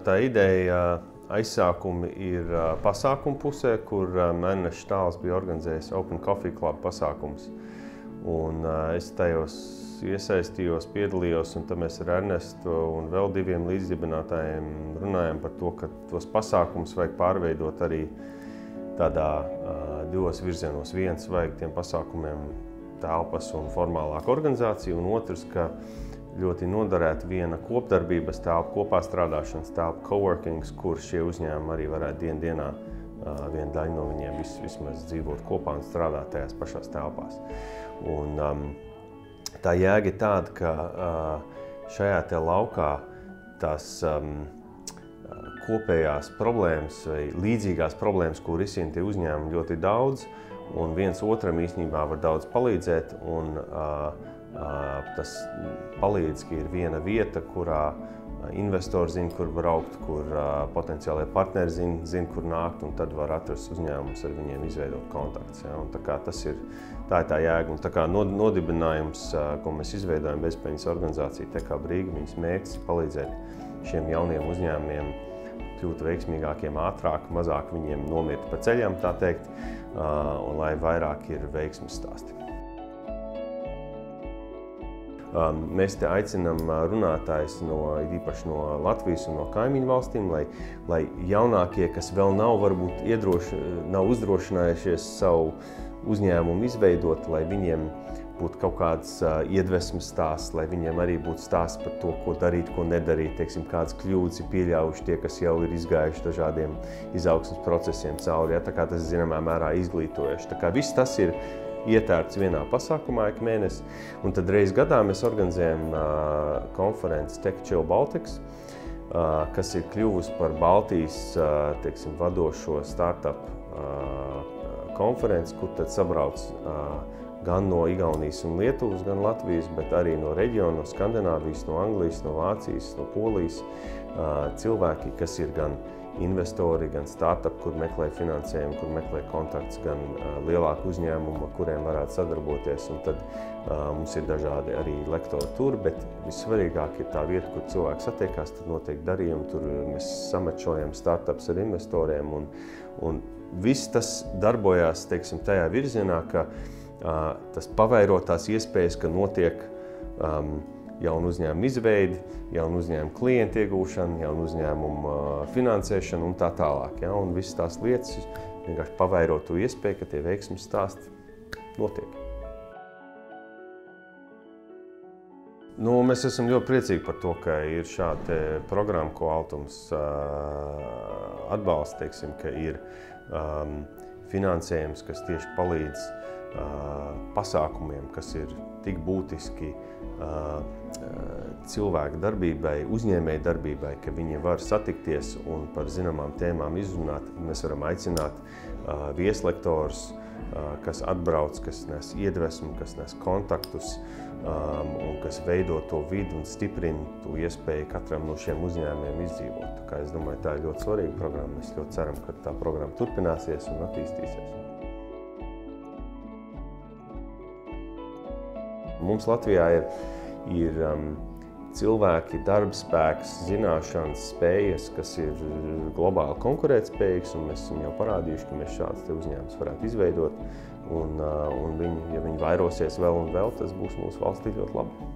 Tā ideja aizsākumi ir pasākumu pusē, kur Ernests Štāls bija organizējis Open Coffee Club pasākums. Un es tajos iesaistījos, piedalījos, un tad mēs ar Ernestu un vēl diviem līdzdibinātājiem runājam par to, ka tos pasākumus vajag pārveidot arī tādā divos virzienos. Viens vajag tiem pasākumiem telpas un formālāka organizācija, un otrs, ka ļoti noderētu viena kopdarbības telpa, kopā strādāšanas telpa, coworkings, kur šie uzņēmumi arī varētu dienā viena daļa no viņiem vismaz dzīvot kopā un strādāt tajās pašās telpās. Un tā jēga ir tāda, ka šajā te laukā tās kopējās problēmas vai līdzīgās problēmas, ko risina tie uzņēmumi, ļoti daudz, un viens otram īstenībā var daudz palīdzēt, un tas palīdz, ka ir viena vieta, kurā investori zina, kur braukt, kur potenciālie partneri zina, kur nākt, un tad var atrast uzņēmumus, ar viņiem izveidot kontaktus. Ja? Un tā kā tā ir tā jēga. Un tā kā nodibinājums, ko mēs izveidojam bezpeļņas organizācija TK Brīga, viņas mērķis ir palīdzēt šiem jauniem uzņēmumiem kļūt veiksmīgākiem, ātrāk, mazāk viņiem nomirt pa ceļam, tā teikt, un lai vairāk ir veiksmes stāsti. Mēs te aicinām runātājus īpaši no Latvijas un no kaimiņu valstīm, lai jaunākie, kas vēl nav uzdrošinājušies savu uzņēmumu izveidot, lai viņiem būtu kaut kāds iedvesmas stāsts, lai viņiem arī būtu stāsts par to, ko darīt, ko nedarīt, teiksim, kādas kļūdas ir pieļaujuši tie, kas jau ir izgājuši dažādiem izaugsmes procesiem cauri. Ja? Tā kā tas zināmā mērā izglītojuši. Tā kā viss tas ir ietērts vienā pasākumā ik mēnesi, un tad reiz gadā mēs organizējam konferenci Tech Chill Baltics, kas ir kļuvusi par Baltijas, teiksim, vadošo startup konferenci, kur tad sabrauc gan no Igaunijas un Lietuvas, gan Latvijas, bet arī no reģiona, no Skandināvijas, no Anglijas, no Vācijas, no Polijas cilvēki, kas ir gan investori, gan startup, kur meklē finansējumu, kur meklē kontakts, gan lielāku uzņēmumu, ar kuriem varētu sadarboties. Un tad mums ir dažādi arī lektori tur, bet vissvarīgāk ir tā vieta, kur cilvēki satiekās, tur notiek darījumi, tur mēs samečojam startups ar investoriem, un viss tas darbojās, teiksim, tajā virzienā, ka tas pavēro tās iespējas, ka notiek jaunu uzņēmumu izveidi, jaunu uzņēmumu klientu iegūšana, jaunu uzņēmumu finansēšana un tā tālāk. Ja? Un visas tās lietas vienkārši pavēro to iespēju, ka tie veiksmes stāsti notiek. Mēs esam ļoti priecīgi par to, ka ir šāda programma, ko Altums atbalsta, teiksim, ka ir finansējums, kas tieši palīdz pasākumiem, kas ir tik būtiski cilvēku darbībai, uzņēmēju darbībai, ka viņi var satikties un par zināmām tēmām izrunāt. Mēs varam aicināt vieslektorus, kas atbrauc, kas nes iedvesmu, kas nes kontaktus un kas veido to vidi un stiprina to iespēju katram no šiem uzņēmumiem izdzīvot. Tā kā es domāju, tā ir ļoti svarīga programma. Mēs ļoti ceram, ka tā programma turpināsies un attīstīsies. Mums Latvijā ir cilvēki, darbspēks, zināšanas, spējas, kas ir globāli konkurētspējīgs, un mēs esam jau parādījuši, ka mēs šādus uzņēmumus varētu izveidot, un ja viņi vairosies vēl un vēl, tas būs mūsu valstī ļoti labi.